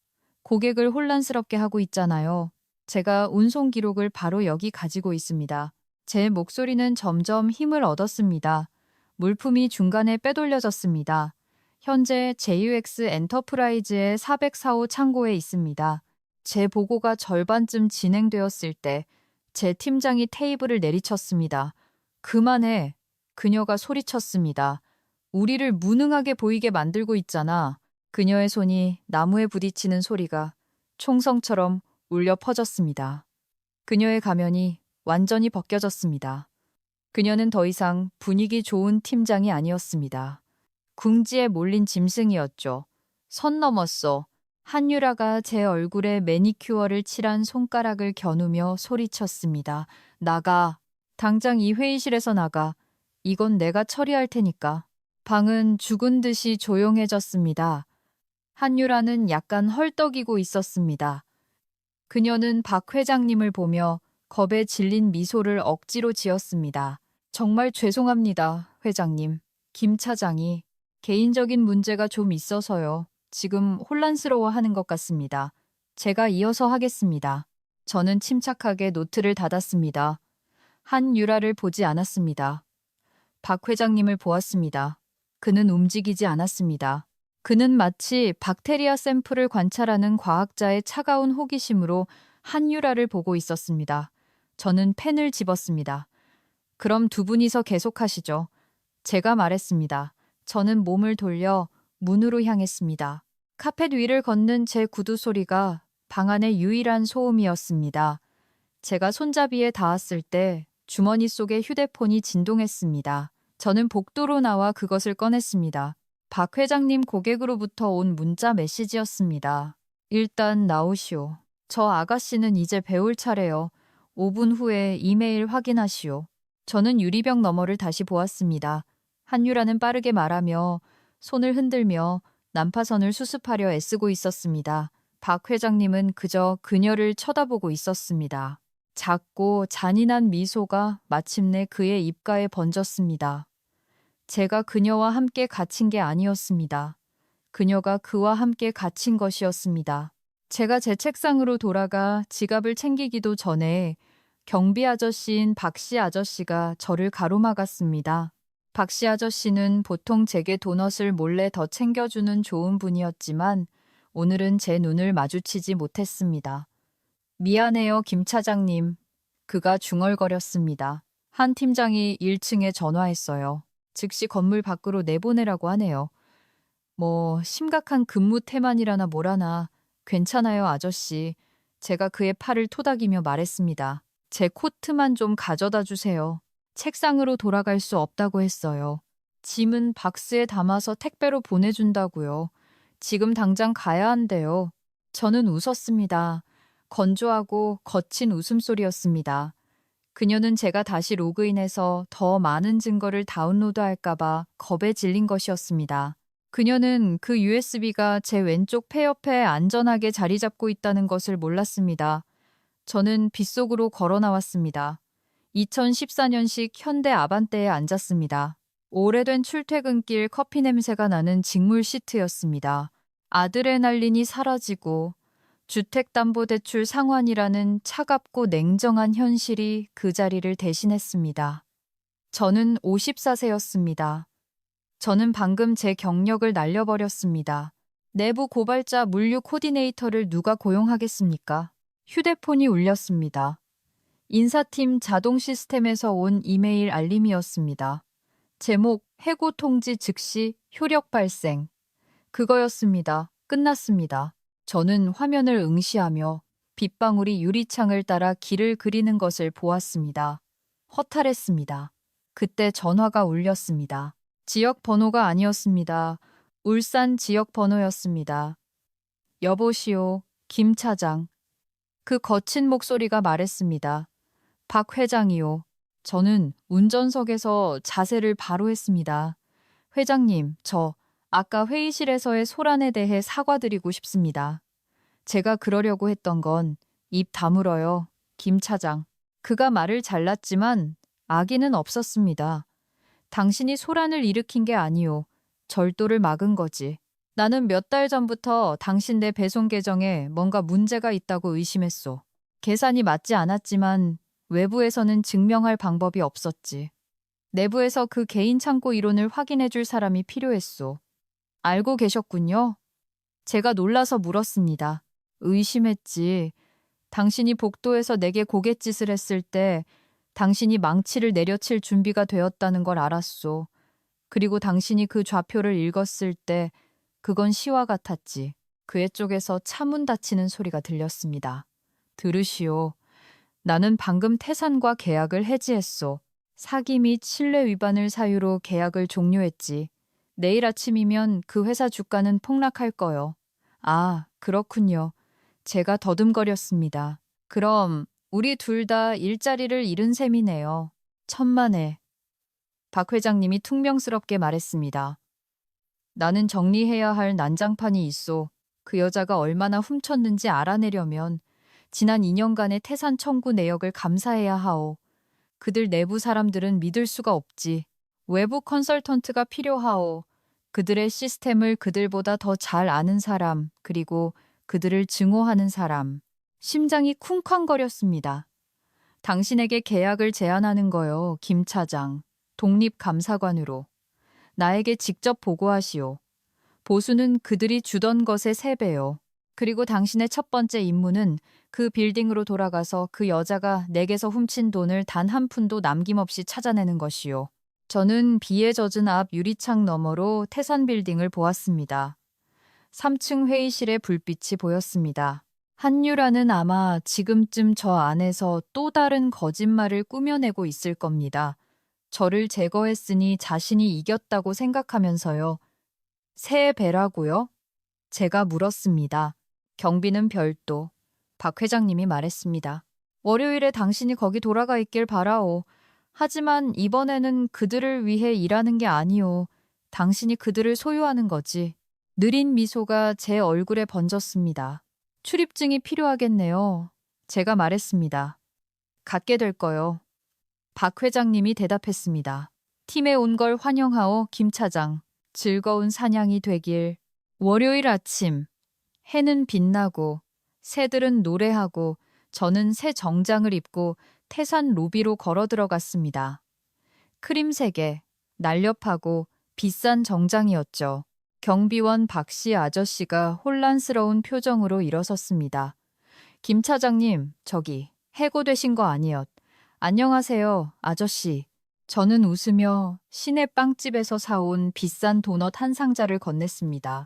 고객을 혼란스럽게 하고 있잖아요. 제가 운송 기록을 바로 여기 가지고 있습니다. 제 목소리는 점점 힘을 얻었습니다. 물품이 중간에 빼돌려졌습니다. 현재 JUX 엔터프라이즈의 404호 창고에 있습니다. 제 보고가 절반쯤 진행되었을 때 제 팀장이 테이블을 내리쳤습니다. 그만해. 그녀가 소리쳤습니다. 우리를 무능하게 보이게 만들고 있잖아. 그녀의 손이 나무에 부딪히는 소리가 총성처럼 울려 퍼졌습니다. 그녀의 가면이 완전히 벗겨졌습니다. 그녀는 더 이상 분위기 좋은 팀장이 아니었습니다. 궁지에 몰린 짐승이었죠. 선 넘었어. 한유라가 제 얼굴에 매니큐어를 칠한 손가락을 겨누며 소리쳤습니다. 나가. 당장 이 회의실에서 나가. 이건 내가 처리할 테니까. 방은 죽은 듯이 조용해졌습니다. 한유라는 약간 헐떡이고 있었습니다. 그녀는 박 회장님을 보며 겁에 질린 미소를 억지로 지었습니다. 정말 죄송합니다, 회장님. 김 차장이 개인적인 문제가 좀 있어서요. 지금 혼란스러워하는 것 같습니다. 제가 이어서 하겠습니다. 저는 침착하게 노트를 닫았습니다. 한유라를 보지 않았습니다. 박 회장님을 보았습니다. 그는 움직이지 않았습니다. 그는 마치 박테리아 샘플을 관찰하는 과학자의 차가운 호기심으로 한유라를 보고 있었습니다. 저는 펜을 집었습니다. 그럼 두 분이서 계속하시죠. 제가 말했습니다. 저는 몸을 돌려 문으로 향했습니다. 카펫 위를 걷는 제 구두 소리가 방 안의 유일한 소음이었습니다. 제가 손잡이에 닿았을 때 주머니 속에 휴대폰이 진동했습니다. 저는 복도로 나와 그것을 꺼냈습니다. 박 회장님 고객으로부터 온 문자 메시지였습니다. 일단 나오시오. 저 아가씨는 이제 배울 차례요. 5분 후에 이메일 확인하시오. 저는 유리병 너머를 다시 보았습니다. 한유라는 빠르게 말하며 손을 흔들며 난파선을 수습하려 애쓰고 있었습니다. 박 회장님은 그저 그녀를 쳐다보고 있었습니다. 작고 잔인한 미소가 마침내 그의 입가에 번졌습니다. 제가 그녀와 함께 갇힌 게 아니었습니다. 그녀가 그와 함께 갇힌 것이었습니다. 제가 제 책상으로 돌아가 지갑을 챙기기도 전에 경비 아저씨인 박씨 아저씨가 저를 가로막았습니다. 박씨 아저씨는 보통 제게 도넛을 몰래 더 챙겨주는 좋은 분이었지만 오늘은 제 눈을 마주치지 못했습니다. 미안해요, 김 차장님. 그가 중얼거렸습니다. 한 팀장이 1층에 전화했어요. 즉시 건물 밖으로 내보내라고 하네요. 뭐 심각한 근무 태만이라나 뭐라나. 괜찮아요, 아저씨. 제가 그의 팔을 토닥이며 말했습니다. 제 코트만 좀 가져다 주세요. 책상으로 돌아갈 수 없다고 했어요. 짐은 박스에 담아서 택배로 보내준다고요. 지금 당장 가야 한대요. 저는 웃었습니다. 건조하고 거친 웃음소리였습니다. 그녀는 제가 다시 로그인해서 더 많은 증거를 다운로드할까봐 겁에 질린 것이었습니다. 그녀는 그 USB가 제 왼쪽 폐 옆에 안전하게 자리 잡고 있다는 것을 몰랐습니다. 저는 빗속으로 걸어 나왔습니다. 2014년식 현대 아반떼에 앉았습니다. 오래된 출퇴근길 커피 냄새가 나는 직물 시트였습니다. 아드레날린이 사라지고 주택담보대출 상환이라는 차갑고 냉정한 현실이 그 자리를 대신했습니다. 저는 54세였습니다. 저는 방금 제 경력을 날려버렸습니다. 내부 고발자 물류 코디네이터를 누가 고용하겠습니까? 휴대폰이 울렸습니다. 인사팀 자동 시스템에서 온 이메일 알림이었습니다. 제목 해고 통지 즉시 효력 발생. 그거였습니다. 끝났습니다. 저는 화면을 응시하며 빗방울이 유리창을 따라 길을 그리는 것을 보았습니다. 허탈했습니다. 그때 전화가 울렸습니다. 지역 번호가 아니었습니다. 울산 지역 번호였습니다. 여보시오, 김 차장. 그 거친 목소리가 말했습니다. 박 회장이요. 저는 운전석에서 자세를 바로 했습니다. 회장님, 저 아까 회의실에서의 소란에 대해 사과드리고 싶습니다. 제가 그러려고 했던 건 입 다물어요, 김 차장. 그가 말을 잘랐지만 악의는 없었습니다. 당신이 소란을 일으킨 게 아니오. 절도를 막은 거지. 나는 몇 달 전부터 당신 내 배송 계정에 뭔가 문제가 있다고 의심했소. 계산이 맞지 않았지만 외부에서는 증명할 방법이 없었지. 내부에서 그 개인 창고 이론을 확인해 줄 사람이 필요했소. 알고 계셨군요. 제가 놀라서 물었습니다. 의심했지. 당신이 복도에서 내게 고갯짓을 했을 때 당신이 망치를 내려칠 준비가 되었다는 걸 알았소. 그리고 당신이 그 좌표를 읽었을 때 그건 시와 같았지. 그의 쪽에서 차문 닫히는 소리가 들렸습니다. 들으시오. 나는 방금 태산과 계약을 해지했소. 사기 및 신뢰 위반을 사유로 계약을 종료했지. 내일 아침이면 그 회사 주가는 폭락할 거요. 아, 그렇군요. 제가 더듬거렸습니다. 그럼 우리 둘 다 일자리를 잃은 셈이네요. 천만에. 박 회장님이 퉁명스럽게 말했습니다. 나는 정리해야 할 난장판이 있어. 그 여자가 얼마나 훔쳤는지 알아내려면 지난 2년간의 태산 청구 내역을 감사해야 하오. 그들 내부 사람들은 믿을 수가 없지. 외부 컨설턴트가 필요하오. 그들의 시스템을 그들보다 더 잘 아는 사람, 그리고 그들을 증오하는 사람. 심장이 쿵쾅거렸습니다. 당신에게 계약을 제안하는 거요, 김 차장. 독립감사관으로. 나에게 직접 보고하시오. 보수는 그들이 주던 것의 3배요. 그리고 당신의 첫 번째 임무는 그 빌딩으로 돌아가서 그 여자가 내게서 훔친 돈을 단 한 푼도 남김없이 찾아내는 것이요. 저는 비에 젖은 앞 유리창 너머로 태산 빌딩을 보았습니다. 3층 회의실에 불빛이 보였습니다. 한유라는 아마 지금쯤 저 안에서 또 다른 거짓말을 꾸며내고 있을 겁니다. 저를 제거했으니 자신이 이겼다고 생각하면서요. 3배라고요? 제가 물었습니다. 경비는 별도. 박 회장님이 말했습니다. 월요일에 당신이 거기 돌아가 있길 바라오. 하지만 이번에는 그들을 위해 일하는 게 아니오. 당신이 그들을 소유하는 거지. 느린 미소가 제 얼굴에 번졌습니다. 출입증이 필요하겠네요. 제가 말했습니다. 갖게 될 거요. 박 회장님이 대답했습니다. 팀에 온 걸 환영하오, 김 차장. 즐거운 사냥이 되길. 월요일 아침, 해는 빛나고 새들은 노래하고 저는 새 정장을 입고 태산 로비로 걸어 들어갔습니다. 크림색에 날렵하고 비싼 정장이었죠. 경비원 박씨 아저씨가 혼란스러운 표정으로 일어섰습니다. 김 차장님, 저기 해고되신 거 아니엇. 안녕하세요, 아저씨. 저는 웃으며 시내 빵집에서 사온 비싼 도넛 한 상자를 건넸습니다.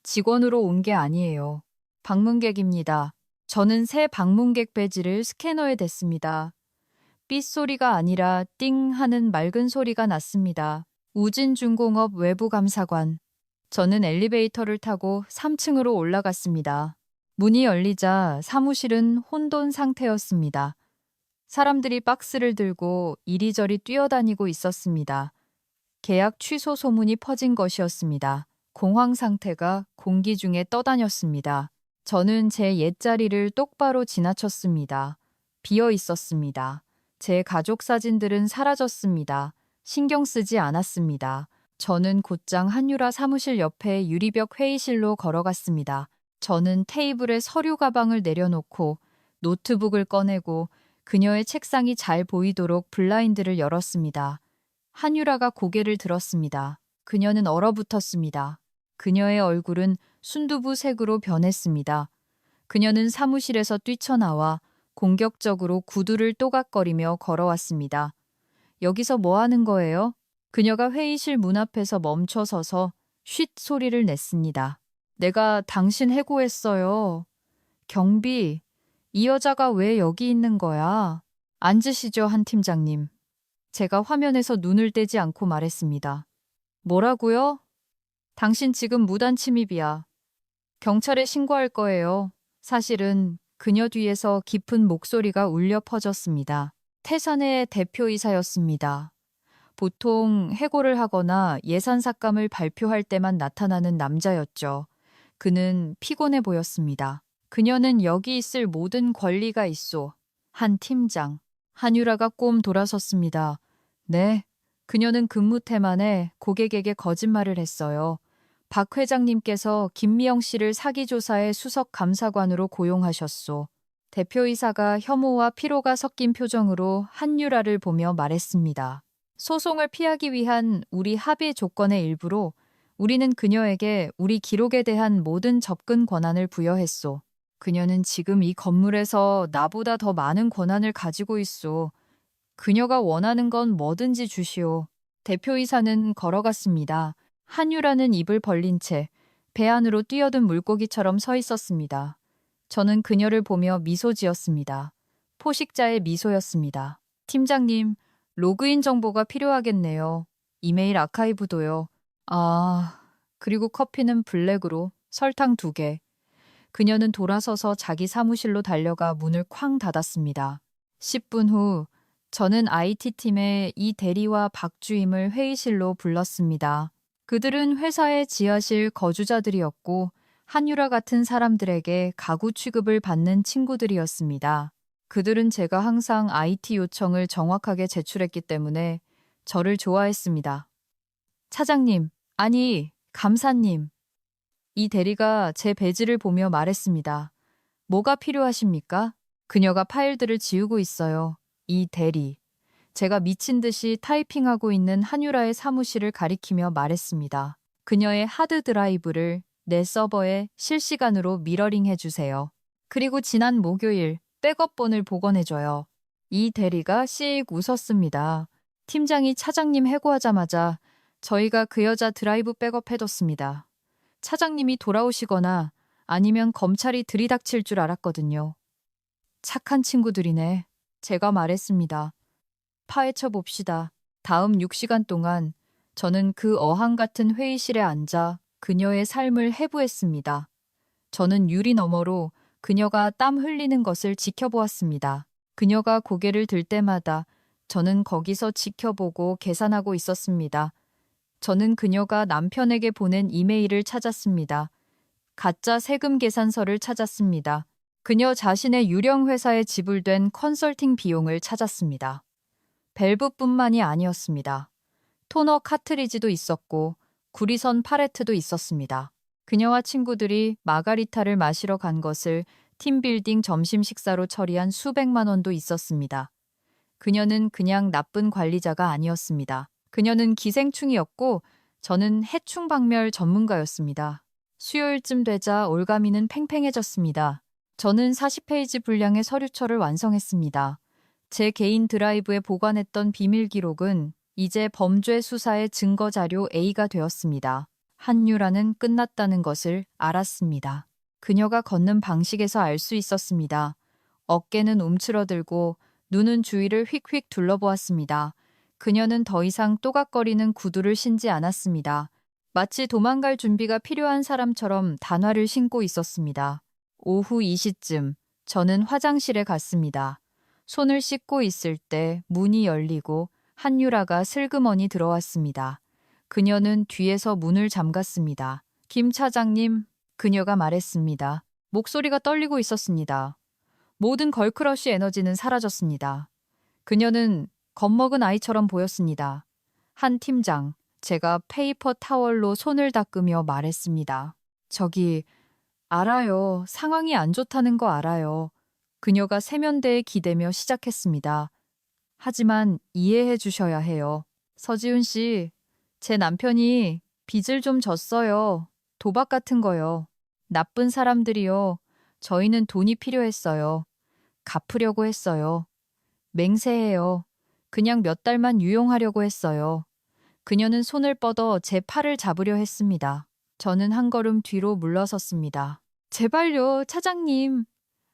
직원으로 온 게 아니에요. 방문객입니다. 저는 새 방문객 배지를 스캐너에 댔습니다. 삐소리가 아니라 띵 하는 맑은 소리가 났습니다. 우진중공업 외부감사관. 저는 엘리베이터를 타고 3층으로 올라갔습니다. 문이 열리자 사무실은 혼돈 상태였습니다. 사람들이 박스를 들고 이리저리 뛰어다니고 있었습니다. 계약 취소 소문이 퍼진 것이었습니다. 공황 상태가 공기 중에 떠다녔습니다. 저는 제 옛자리를 똑바로 지나쳤습니다. 비어 있었습니다. 제 가족 사진들은 사라졌습니다. 신경 쓰지 않았습니다. 저는 곧장 한유라 사무실 옆에 유리벽 회의실로 걸어갔습니다. 저는 테이블에 서류 가방을 내려놓고 노트북을 꺼내고 그녀의 책상이 잘 보이도록 블라인드를 열었습니다. 한유라가 고개를 들었습니다. 그녀는 얼어붙었습니다. 그녀의 얼굴은 순두부색으로 변했습니다. 그녀는 사무실에서 뛰쳐나와 공격적으로 구두를 또각거리며 걸어왔습니다. 여기서 뭐 하는 거예요? 그녀가 회의실 문 앞에서 멈춰 서서 쉿 소리를 냈습니다. 내가 당신 해고했어요. 경비, 이 여자가 왜 여기 있는 거야? 앉으시죠, 한 팀장님. 제가 화면에서 눈을 떼지 않고 말했습니다. 뭐라고요? 당신 지금 무단 침입이야. 경찰에 신고할 거예요. 사실은 그녀 뒤에서 깊은 목소리가 울려 퍼졌습니다. 태산의 대표이사였습니다. 보통 해고를 하거나 예산 삭감을 발표할 때만 나타나는 남자였죠. 그는 피곤해 보였습니다. 그녀는 여기 있을 모든 권리가 있소. 한 팀장. 한유라가 꼼 돌아섰습니다. 네. 그녀는 근무 태만에 고객에게 거짓말을 했어요. 박 회장님께서 김미영 씨를 사기조사의 수석 감사관으로 고용하셨소. 대표이사가 혐오와 피로가 섞인 표정으로 한유라를 보며 말했습니다. 소송을 피하기 위한 우리 합의 조건의 일부로 우리는 그녀에게 우리 기록에 대한 모든 접근 권한을 부여했소. 그녀는 지금 이 건물에서 나보다 더 많은 권한을 가지고 있소. 그녀가 원하는 건 뭐든지 주시오. 대표이사는 걸어갔습니다. 한유라는 입을 벌린 채 배 안으로 뛰어든 물고기처럼 서 있었습니다. 저는 그녀를 보며 미소 지었습니다. 포식자의 미소였습니다. 팀장님, 로그인 정보가 필요하겠네요. 이메일 아카이브도요. 아, 그리고 커피는 블랙으로 설탕 2개. 그녀는 돌아서서 자기 사무실로 달려가 문을 쾅 닫았습니다. 10분 후 저는 IT팀의 이 대리와 박 주임을 회의실로 불렀습니다. 그들은 회사의 지하실 거주자들이었고 한유라 같은 사람들에게 가구 취급을 받는 친구들이었습니다. 그들은 제가 항상 IT 요청을 정확하게 제출했기 때문에 저를 좋아했습니다. 차장님, 아니, 감사님. 이 대리가 제 배지를 보며 말했습니다. 뭐가 필요하십니까? 그녀가 파일들을 지우고 있어요. 이 대리. 제가 미친 듯이 타이핑하고 있는 한유라의 사무실을 가리키며 말했습니다. 그녀의 하드 드라이브를 내 서버에 실시간으로 미러링 해주세요. 그리고 지난 목요일 백업본을 복원해줘요. 이 대리가 씩 웃었습니다. 팀장이 차장님 해고하자마자 저희가 그 여자 드라이브 백업해뒀습니다. 차장님이 돌아오시거나 아니면 검찰이 들이닥칠 줄 알았거든요. 착한 친구들이네. 제가 말했습니다. 파헤쳐 봅시다. 다음 6시간 동안 저는 그 어항 같은 회의실에 앉아 그녀의 삶을 해부했습니다. 저는 유리 너머로 그녀가 땀 흘리는 것을 지켜보았습니다. 그녀가 고개를 들 때마다 저는 거기서 지켜보고 계산하고 있었습니다. 저는 그녀가 남편에게 보낸 이메일을 찾았습니다. 가짜 세금 계산서를 찾았습니다. 그녀 자신의 유령 회사에 지불된 컨설팅 비용을 찾았습니다. 밸브뿐만이 아니었습니다. 토너 카트리지도 있었고 구리선 팔레트도 있었습니다. 그녀와 친구들이 마가리타를 마시러 간 것을 팀빌딩 점심 식사로 처리한 수백만 원도 있었습니다. 그녀는 그냥 나쁜 관리자가 아니었습니다. 그녀는 기생충이었고 저는 해충박멸 전문가였습니다. 수요일쯤 되자 올가미는 팽팽해졌습니다. 저는 40페이지 분량의 서류처를 완성했습니다. 제 개인 드라이브에 보관했던 비밀 기록은 이제 범죄 수사의 증거 자료 A가 되었습니다. 한유라는 끝났다는 것을 알았습니다. 그녀가 걷는 방식에서 알 수 있었습니다. 어깨는 움츠러들고 눈은 주위를 휙휙 둘러보았습니다. 그녀는 더 이상 또각거리는 구두를 신지 않았습니다. 마치 도망갈 준비가 필요한 사람처럼 단화를 신고 있었습니다. 오후 2시쯤 저는 화장실에 갔습니다. 손을 씻고 있을 때 문이 열리고 한유라가 슬그머니 들어왔습니다. 그녀는 뒤에서 문을 잠갔습니다. 김 차장님, 그녀가 말했습니다. 목소리가 떨리고 있었습니다. 모든 걸크러쉬 에너지는 사라졌습니다. 그녀는 겁먹은 아이처럼 보였습니다. 한 팀장, 제가 페이퍼 타월로 손을 닦으며 말했습니다. 저기, 알아요. 상황이 안 좋다는 거 알아요. 그녀가 세면대에 기대며 시작했습니다. 하지만 이해해 주셔야 해요. 서지훈 씨, 제 남편이 빚을 좀 졌어요. 도박 같은 거요. 나쁜 사람들이요. 저희는 돈이 필요했어요. 갚으려고 했어요. 맹세해요. 그냥 몇 달만 유용하려고 했어요. 그녀는 손을 뻗어 제 팔을 잡으려 했습니다. 저는 한 걸음 뒤로 물러섰습니다. 제발요, 차장님.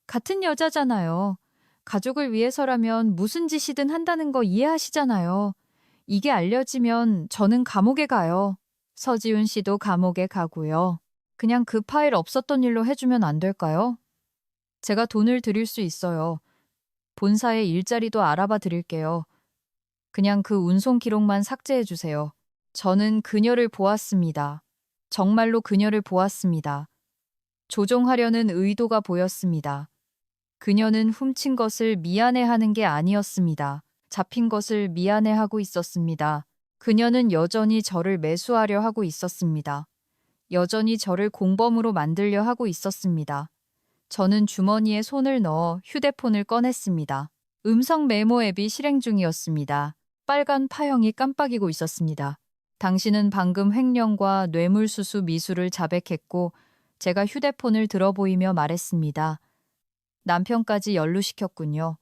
같은 여자잖아요. 가족을 위해서라면 무슨 짓이든 한다는 거 이해하시잖아요. 이게 알려지면 저는 감옥에 가요. 서지훈 씨도 감옥에 가고요. 그냥 그 파일 없었던 일로 해주면 안 될까요? 제가 돈을 드릴 수 있어요. 본사의 일자리도 알아봐 드릴게요. 그냥 그 운송 기록만 삭제해 주세요. 저는 그녀를 보았습니다. 정말로 그녀를 보았습니다. 조종하려는 의도가 보였습니다. 그녀는 훔친 것을 미안해하는 게 아니었습니다. 잡힌 것을 미안해하고 있었습니다. 그녀는 여전히 저를 매수하려 하고 있었습니다. 여전히 저를 공범으로 만들려 하고 있었습니다. 저는 주머니에 손을 넣어 휴대폰을 꺼냈습니다. 음성 메모 앱이 실행 중이었습니다. 빨간 파형이 깜빡이고 있었습니다. 당신은 방금 횡령과 뇌물수수 미수를 자백했고 제가 휴대폰을 들어보이며 말했습니다. 남편까지 연루시켰군요.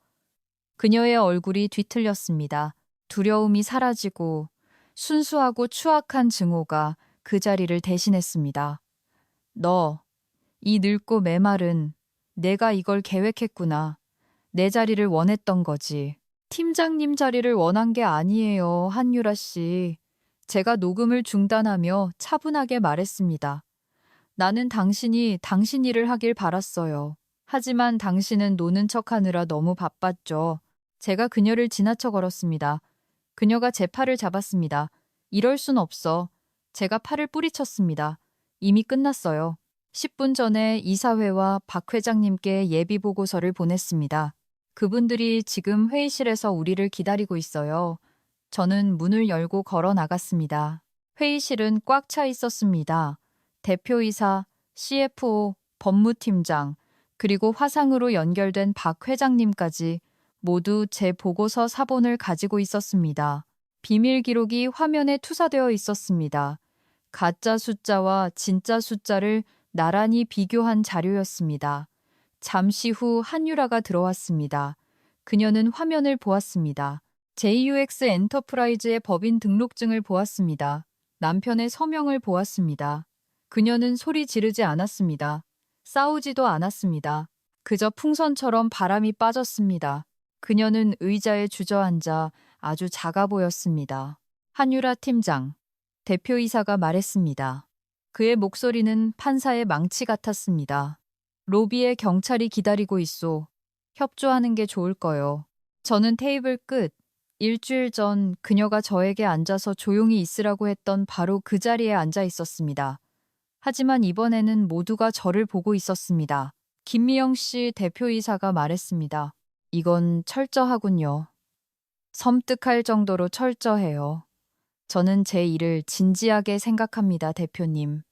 그녀의 얼굴이 뒤틀렸습니다. 두려움이 사라지고 순수하고 추악한 증오가 그 자리를 대신했습니다. 너, 이 늙고 메마른 내가 이걸 계획했구나. 내 자리를 원했던 거지. 팀장님 자리를 원한 게 아니에요, 한유라 씨. 제가 녹음을 중단하며 차분하게 말했습니다. 나는 당신이 당신 일을 하길 바랐어요. 하지만 당신은 노는 척하느라 너무 바빴죠. 제가 그녀를 지나쳐 걸었습니다. 그녀가 제 팔을 잡았습니다. 이럴 순 없어. 제가 팔을 뿌리쳤습니다. 이미 끝났어요. 10분 전에 이사회와 박 회장님께 예비 보고서를 보냈습니다. 그분들이 지금 회의실에서 우리를 기다리고 있어요. 저는 문을 열고 걸어 나갔습니다. 회의실은 꽉 차 있었습니다. 대표이사, CFO, 법무팀장, 그리고 화상으로 연결된 박 회장님까지 모두 제 보고서 사본을 가지고 있었습니다. 비밀 기록이 화면에 투사되어 있었습니다. 가짜 숫자와 진짜 숫자를 나란히 비교한 자료였습니다. 잠시 후 한유라가 들어왔습니다. 그녀는 화면을 보았습니다. JUX 엔터프라이즈의 법인 등록증을 보았습니다. 남편의 서명을 보았습니다. 그녀는 소리 지르지 않았습니다. 싸우지도 않았습니다. 그저 풍선처럼 바람이 빠졌습니다. 그녀는 의자에 주저앉아 아주 작아 보였습니다. 한유라 팀장, 대표이사가 말했습니다. 그의 목소리는 판사의 망치 같았습니다. 로비에 경찰이 기다리고 있소. 협조하는 게 좋을 거요. 저는 테이블 끝. 일주일 전 그녀가 저에게 앉아서 조용히 있으라고 했던 바로 그 자리에 앉아 있었습니다. 하지만 이번에는 모두가 저를 보고 있었습니다. 김미영 씨 대표이사가 말했습니다. 이건 철저하군요. 섬뜩할 정도로 철저해요. 저는 제 일을 진지하게 생각합니다, 대표님.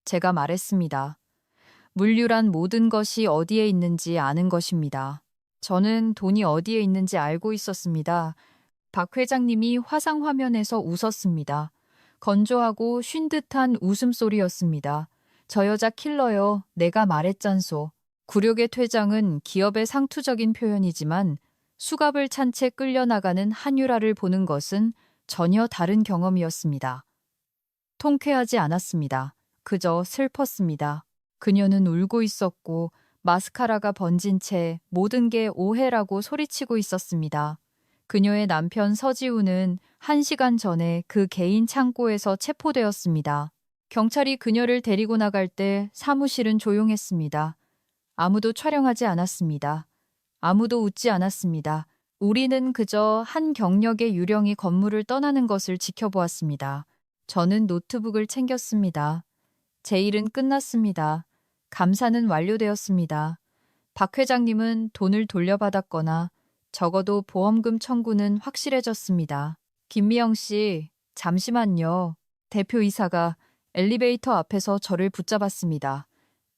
제가 말했습니다. 물류란 모든 것이 어디에 있는지 아는 것입니다. 저는 돈이 어디에 있는지 알고 있었습니다. 박 회장님이 화상 화면에서 웃었습니다. 건조하고 쉰 듯한 웃음소리였습니다. 저 여자 킬러요. 내가 말했잖소. 굴욕의 퇴장은 기업의 상투적인 표현이지만 수갑을 찬 채 끌려나가는 한유라를 보는 것은 전혀 다른 경험이었습니다. 통쾌하지 않았습니다. 그저 슬펐습니다. 그녀는 울고 있었고 마스카라가 번진 채 모든 게 오해라고 소리치고 있었습니다. 그녀의 남편 서지우는 1시간 전에 그 개인 창고에서 체포되었습니다. 경찰이 그녀를 데리고 나갈 때 사무실은 조용했습니다. 아무도 촬영하지 않았습니다. 아무도 웃지 않았습니다. 우리는 그저 한 경력의 유령이 건물을 떠나는 것을 지켜보았습니다. 저는 노트북을 챙겼습니다. 제 일은 끝났습니다. 감사는 완료되었습니다. 박 회장님은 돈을 돌려받았거나 적어도 보험금 청구는 확실해졌습니다. 김미영 씨, 잠시만요. 대표이사가 엘리베이터 앞에서 저를 붙잡았습니다.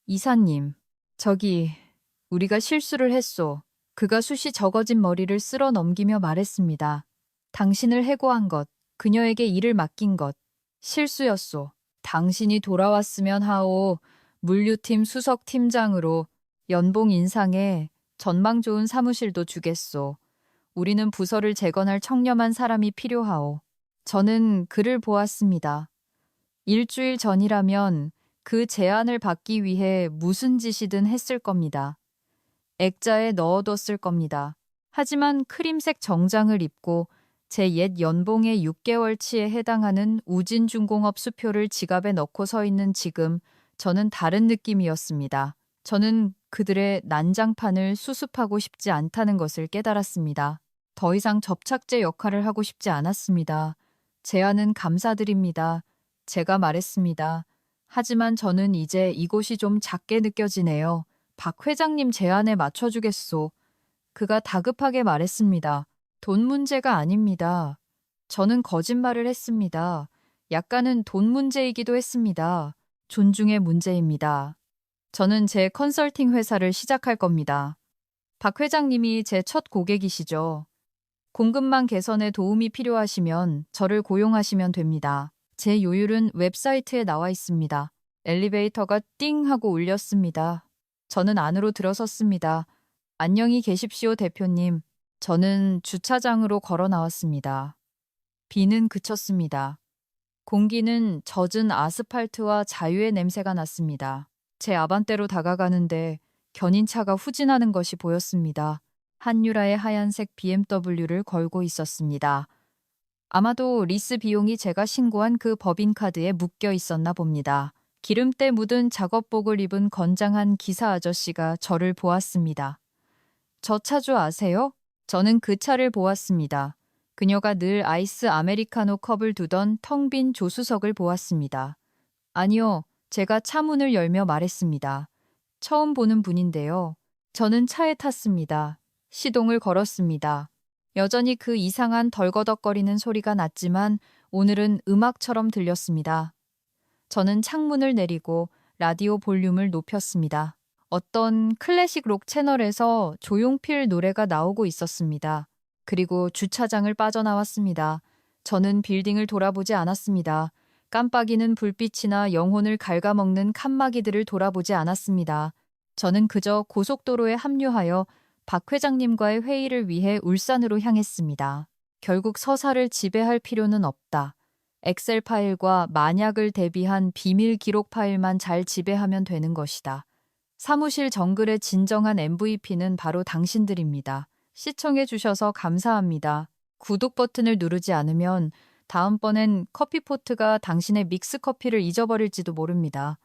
이사님, 저기, 우리가 실수를 했소. 그가 숱이 적어진 머리를 쓸어 넘기며 말했습니다. 당신을 해고한 것, 그녀에게 일을 맡긴 것, 실수였소. 당신이 돌아왔으면 하오. 물류팀 수석 팀장으로 연봉 인상에 전망 좋은 사무실도 주겠소. 우리는 부서를 재건할 청렴한 사람이 필요하오. 저는 그를 보았습니다. 일주일 전이라면 그 제안을 받기 위해 무슨 짓이든 했을 겁니다. 액자에 넣어뒀을 겁니다. 하지만 크림색 정장을 입고 제 옛 연봉의 6개월치에 해당하는 우진중공업 수표를 지갑에 넣고 서 있는 지금 저는 다른 느낌이었습니다. 저는 그들의 난장판을 수습하고 싶지 않다는 것을 깨달았습니다. 더 이상 접착제 역할을 하고 싶지 않았습니다. 제안은 감사드립니다. 제가 말했습니다. 하지만 저는 이제 이곳이 좀 작게 느껴지네요. 박 회장님 제안에 맞춰주겠소. 그가 다급하게 말했습니다. 돈 문제가 아닙니다. 저는 거짓말을 했습니다. 약간은 돈 문제이기도 했습니다. 존중의 문제입니다. 저는 제 컨설팅 회사를 시작할 겁니다. 박 회장님이 제 첫 고객이시죠. 공급망 개선에 도움이 필요하시면 저를 고용하시면 됩니다. 제 요율은 웹사이트에 나와 있습니다. 엘리베이터가 띵 하고 울렸습니다. 저는 안으로 들어섰습니다. 안녕히 계십시오, 대표님. 저는 주차장으로 걸어 나왔습니다. 비는 그쳤습니다. 공기는 젖은 아스팔트와 자유의 냄새가 났습니다. 제 아반떼로 다가가는데 견인차가 후진하는 것이 보였습니다. 한유라의 하얀색 BMW를 걸고 있었습니다. 아마도 리스 비용이 제가 신고한 그 법인카드에 묶여 있었나 봅니다. 기름때 묻은 작업복을 입은 건장한 기사 아저씨가 저를 보았습니다. 저 차주 아세요? 저는 그 차를 보았습니다. 그녀가 늘 아이스 아메리카노 컵을 두던 텅 빈 조수석을 보았습니다. 아니요, 제가 차 문을 열며 말했습니다. 처음 보는 분인데요. 저는 차에 탔습니다. 시동을 걸었습니다. 여전히 그 이상한 덜거덕거리는 소리가 났지만 오늘은 음악처럼 들렸습니다. 저는 창문을 내리고 라디오 볼륨을 높였습니다. 어떤 클래식 록 채널에서 조용필 노래가 나오고 있었습니다. 그리고 주차장을 빠져나왔습니다. 저는 빌딩을 돌아보지 않았습니다. 깜빡이는 불빛이나 영혼을 갉아먹는 칸막이들을 돌아보지 않았습니다. 저는 그저 고속도로에 합류하여 박 회장님과의 회의를 위해 울산으로 향했습니다. 결국 서사를 지배할 필요는 없다. 엑셀 파일과 만약을 대비한 비밀 기록 파일만 잘 지배하면 되는 것이다. 사무실 정글의 진정한 MVP는 바로 당신들입니다. 시청해 주셔서 감사합니다. 구독 버튼을 누르지 않으면 다음번엔 커피포트가 당신의 믹스 커피를 잊어버릴지도 모릅니다.